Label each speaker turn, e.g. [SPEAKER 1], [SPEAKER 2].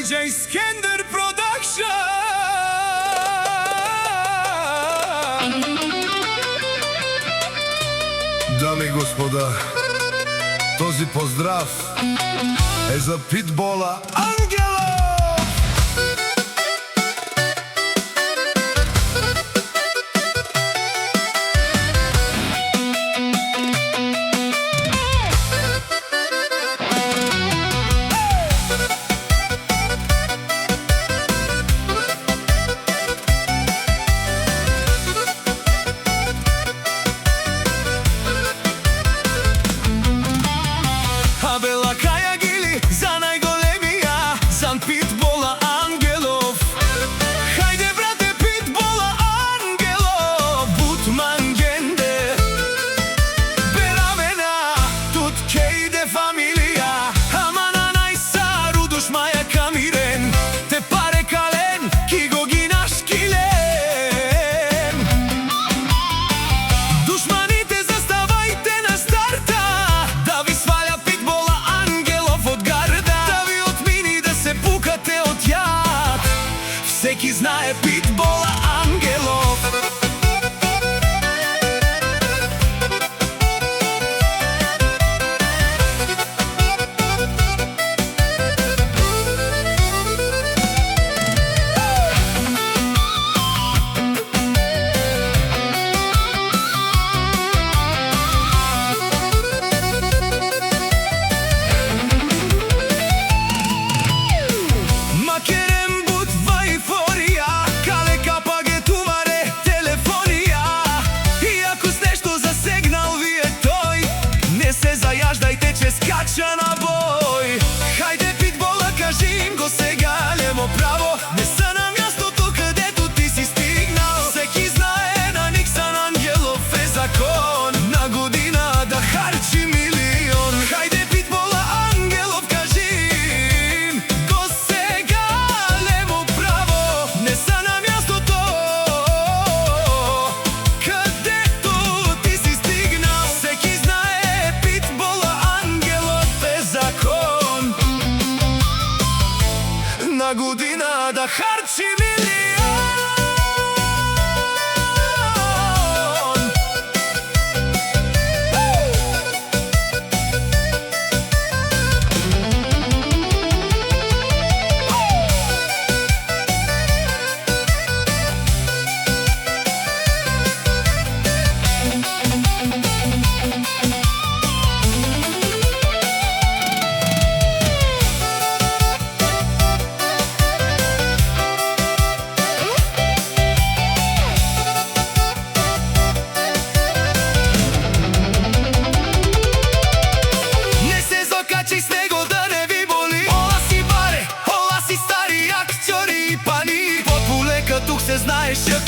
[SPEAKER 1] DJ Skender Production.
[SPEAKER 2] Дами и господа, този поздрав е за Питбола Ангелов!
[SPEAKER 1] Абела каја гили за најголемија, за Питбола Ангелов. Хајде брате Питбола Ангелов, Бутман Генде Беравена, тут ке иде фамилија. Амана најсару душмаја камирен, те паре кален, ки го гинаш килен. Душманите заставајте на старта, да ви свалja Питбола Ангелов од гарда, да ви отмини да се пукате од јад. Всеки знае Питбола Ангелов. Макерен бутва ефорија, кале капаге тумаре телефонија. И ако с нешто засегнал ви е тој, не се зајаждајте, че скача на бој. Хајде Питбола, кажи им го сега, немо право, не са на мястото кадето ти си стигнал. Секи знае на Никсан Ангелов е закон, на година да харчи милион. Хајде Питбола Ангелов, кажи им го сега, немо право, не са на мястото кадето ти си стигнал. Секи знае Питбола Ангелов е закон, на година да харчи милион. Не се закачи с него да не ви боли. Ола си баре, ола си стари актьори и пани. Под полека тук се знаеше